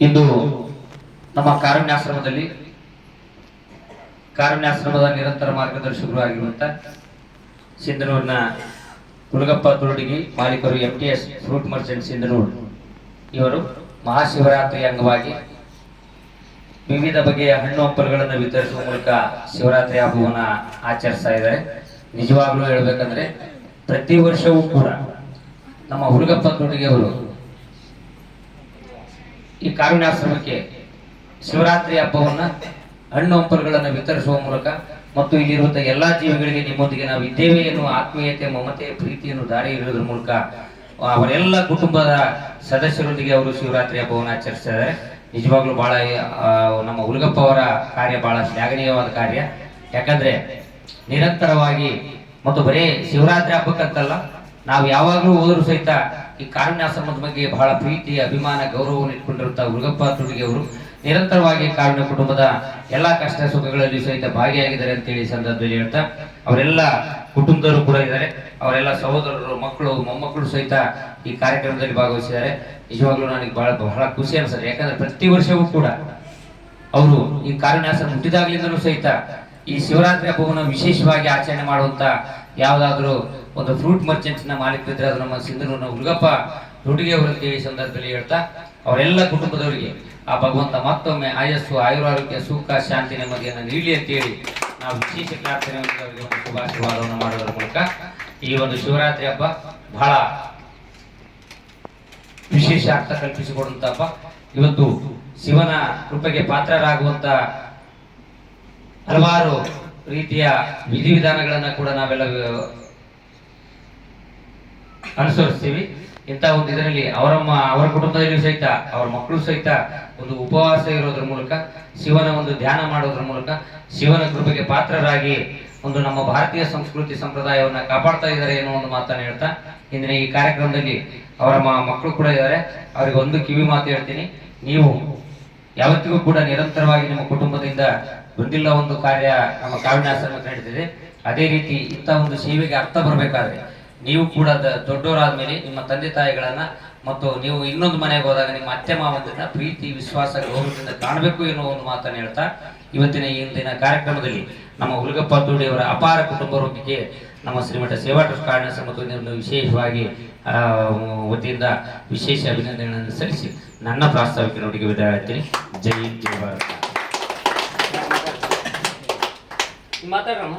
ಇಂದು ನಮ್ಮ ಕಾರುಣ್ಯಾಶ್ರಮದಲ್ಲಿ ಕಾರುಣ್ಯಾಶ್ರಮದ ನಿರಂತರ ಮಾರ್ಗದರ್ಶಕರು ಆಗಿರುವಂತ ಸಿಂಧನೂರಿನ ಹುಲಗಪ್ಪ ತುರುಡಿಗಿ ಮಾಲೀಕರು MTS ಫ್ರೂಟ್ ಮರ್ಚೆಂಟ್ ಸಿಂಧನೂರು ಇವರು ಮಹಾಶಿವರಾತ್ರಿ ಅಂಗವಾಗಿ ವಿವಿಧ ಬಗೆಯ ಹಣ್ಣು ಹಂಪಲುಗಳನ್ನು ವಿತರಿಸುವ ಮೂಲಕ ಶಿವರಾತ್ರಿ ಹಬ್ಬವನ್ನು ಆಚರಿಸ್ತಾ ಇದ್ದಾರೆ. ನಿಜವಾಗ್ಲೂ ಹೇಳ್ಬೇಕಂದ್ರೆ ಪ್ರತಿ ವರ್ಷವೂ ಕೂಡ ನಮ್ಮ ಹುಲಗಪ್ಪ ತುರುಡಿಗಿ ಅವರು ಈ ಕಾರುಣ್ಯಾಶ್ರಮಕ್ಕೆ ಶಿವರಾತ್ರಿ ಹಬ್ಬವನ್ನ ಹಣ್ಣು ಹಂಪಲುಗಳನ್ನು ವಿತರಿಸುವ ಮೂಲಕ ಮತ್ತು ಇಲ್ಲಿರುವಂತಹ ಎಲ್ಲಾ ಜೀವಿಗಳಿಗೆ ನಿಮ್ಮೊಂದಿಗೆ ನಾವು ಇದ್ದೇವೆ ಎನ್ನುವ ಆತ್ಮೀಯತೆ, ಮಮತೆ, ಪ್ರೀತಿಯನ್ನು ದಾರಿ ಇರುವುದರ ಮೂಲಕ ಅವರೆಲ್ಲ ಕುಟುಂಬದ ಸದಸ್ಯರೊಂದಿಗೆ ಅವರು ಶಿವರಾತ್ರಿ ಹಬ್ಬವನ್ನು ಆಚರಿಸ್ತಾ ಇದ್ದಾರೆ. ನಿಜವಾಗ್ಲೂ ಬಹಳ ನಮ್ಮ ಹುಲಗಪ್ಪ ಅವರ ಕಾರ್ಯ ಬಹಳ ಶ್ಲಾಘನೀಯವಾದ ಕಾರ್ಯ. ಯಾಕಂದ್ರೆ ನಿರಂತರವಾಗಿ ಮತ್ತು ಬರೀ ಶಿವರಾತ್ರಿ ಹಬ್ಬಕ್ಕಂತಲ್ಲ, ನಾವು ಯಾವಾಗಲೂ ಹೋದರೂ ಸಹಿತ ಈ ಕಾರುಣ್ಯಾಶ್ರಮದ ಬಗ್ಗೆ ಬಹಳ ಪ್ರೀತಿ, ಅಭಿಮಾನ, ಗೌರವವನ್ನು ಇಟ್ಕೊಂಡಿರುತ್ತಾ ಹುಲಗಪ್ಪ ತುರುಡಿಗಿ ಅವರು ನಿರಂತರವಾಗಿ ಕಾರುಣ್ಯ ಕುಟುಂಬದ ಎಲ್ಲಾ ಕಷ್ಟ ಸುಖಗಳಲ್ಲಿ ಸಹಿತ ಭಾಗಿಯಾಗಿದ್ದಾರೆ ಅಂತೇಳಿ ಸಂದರ್ಭದಲ್ಲಿ ಹೇಳ್ತಾ, ಅವರೆಲ್ಲ ಕುಟುಂಬದವರು ಕೂಡ ಇದ್ದಾರೆ, ಅವರೆಲ್ಲ ಸಹೋದರರು, ಮಕ್ಕಳು, ಮೊಮ್ಮಕ್ಕಳು ಸಹಿತ ಈ ಕಾರ್ಯಕ್ರಮದಲ್ಲಿ ಭಾಗವಹಿಸಿದ್ದಾರೆ. ನಿಜವಾಗ್ಲೂ ನನಗೆ ಬಹಳ ಖುಷಿ ಅನಿಸ್ತದೆ. ಯಾಕಂದ್ರೆ ಪ್ರತಿ ವರ್ಷವೂ ಕೂಡ ಅವರು ಈ ಕಾರುಣ್ಯಾಶ್ರಮ ಹುಟ್ಟಿದಾಗ್ಲಿಂದಲೂ ಸಹಿತ ಈ ಶಿವರಾತ್ರಿ ಹಬ್ಬವನ್ನು ವಿಶೇಷವಾಗಿ ಆಚರಣೆ ಮಾಡುವಂತ ಯಾವ್ದಾದ್ರು ಒಂದು ಫ್ರೂಟ್ ಮರ್ಚೆಂಟ್ಸ್ ನ ಮಾಲೀಕರಿದ್ರೆ ಅದು ನಮ್ಮ ಸಿಂಧನೂರಿನ ಹುಲಗಪ್ಪ ತುರುಡಿಗಿ ಅವರಲ್ಲಿ ಈ ಸಂದರ್ಭದಲ್ಲಿ ಹೇಳ್ತಾ, ಅವರೆಲ್ಲ ಕುಟುಂಬದವರಿಗೆ ಆ ಭಗವಂತ ಮತ್ತೊಮ್ಮೆ ಆಯಸ್ಸು, ಆಯುರಾರೋಗ್ಯ, ಸುಖ, ಶಾಂತಿ, ನೆಮ್ಮದಿಯನ್ನು ನೀಡಲಿ ಅಂತೇಳಿ ನಾವು ವಿಶೇಷ ಪ್ರಾರ್ಥನೆಯನ್ನು ಅವರಿಗೆ ಒಂದು ಶುಭಾಶೀರ್ವಾದವನ್ನು ಮಾಡೋದ್ರ ಮೂಲಕ ಈ ಒಂದು ಶಿವರಾತ್ರಿ ಹಬ್ಬ ಬಹಳ ವಿಶೇಷ ಅರ್ಥ ಕಲ್ಪಿಸಿಕೊಡುವಂತ ಹಬ್ಬ. ಇವತ್ತು ಶಿವನ ಕೃಪೆಗೆ ಪಾತ್ರರಾಗುವಂತ ಹಲವಾರು ರೀತಿಯ ವಿಧಿವಿಧಾನಗಳನ್ನ ಕೂಡ ನಾವೆಲ್ಲ ಅನುಸರಿಸ್ತೀವಿ. ಇಂಥ ಒಂದು ಇದರಲ್ಲಿ ಅವರ ಕುಟುಂಬದಲ್ಲಿಯೂ ಸಹಿತ ಅವರ ಮಕ್ಕಳು ಸಹಿತ ಒಂದು ಉಪವಾಸ ಇರೋದ್ರ ಮೂಲಕ, ಶಿವನ ಒಂದು ಧ್ಯಾನ ಮಾಡೋದ್ರ ಮೂಲಕ ಶಿವನ ಕೃಪೆಗೆ ಪಾತ್ರರಾಗಿ ಒಂದು ನಮ್ಮ ಭಾರತೀಯ ಸಂಸ್ಕೃತಿ ಸಂಪ್ರದಾಯವನ್ನ ಕಾಪಾಡ್ತಾ ಇದ್ದಾರೆ ಅನ್ನೋ ಒಂದು ಮಾತನ್ನ ಹೇಳ್ತಾ, ಇಂದಿನ ಈ ಕಾರ್ಯಕ್ರಮದಲ್ಲಿ ಅವರ ಮಕ್ಕಳು ಕೂಡ ಇದ್ದಾರೆ. ಅವರಿಗೆ ಒಂದು ಕಿವಿ ಮಾತು ಹೇಳ್ತೀನಿ, ನೀವು ಯಾವತ್ತಿಗೂ ಕೂಡ ನಿರಂತರವಾಗಿ ನಿಮ್ಮ ಕುಟುಂಬದಿಂದ ಬಂದಿಲ್ಲ ಒಂದು ಕಾರ್ಯ ನಮ್ಮ ಕಾರುಣ್ಯಾಶ್ರಮಕ್ಕೆ ನಡೀತಿದೆ. ಅದೇ ರೀತಿ ಇಂಥ ಒಂದು ಸೇವೆಗೆ ಅರ್ಥ ಬರಬೇಕಾದ್ರೆ ನೀವು ಕೂಡ ದೊಡ್ಡವರಾದ್ಮೇಲೆ ನಿಮ್ಮ ತಂದೆ ತಾಯಿಗಳನ್ನ ಮತ್ತು ನೀವು ಇನ್ನೊಂದು ಮನೆಗೆ ಹೋದಾಗ ನಿಮ್ಮ ಅತ್ತೆ ಮಾವಂದನ್ನ ಪ್ರೀತಿ, ವಿಶ್ವಾಸ, ಗೌರವದಿಂದ ಕಾಣಬೇಕು ಎನ್ನುವ ಒಂದು ಮಾತನ್ನು ಹೇಳ್ತಾ, ಇವತ್ತಿನ ಈ ಇಂದಿನ ಕಾರ್ಯಕ್ರಮದಲ್ಲಿ ನಮ್ಮ ಹುಲಗಪ್ಪ ತುರುಡಿಗಿ ಅವರ ಅಪಾರ ಕುಟುಂಬರೊಂದಿಗೆ ನಮ್ಮ ಶ್ರೀಮಠ ಸೇವಾ ಟ್ರಸ್ಟ್ ಕಾರುಣ್ಯಾಶ್ರಮವನ್ನು ವಿಶೇಷವಾಗಿ ವತಿಯಿಂದ ವಿಶೇಷ ಅಭಿನಂದನೆಗಳನ್ನು ಸಲ್ಲಿಸಿ ನನ್ನ ಪ್ರಾಸ್ತಾವಿಕ ನುಡಿಗೆ ವಿದಾಯ ಹೇಳ್ತೀನಿ. ಜೈ ಜೈ ಭಾರತ. ಮಾತಾಡ್ರಮ್ಮ.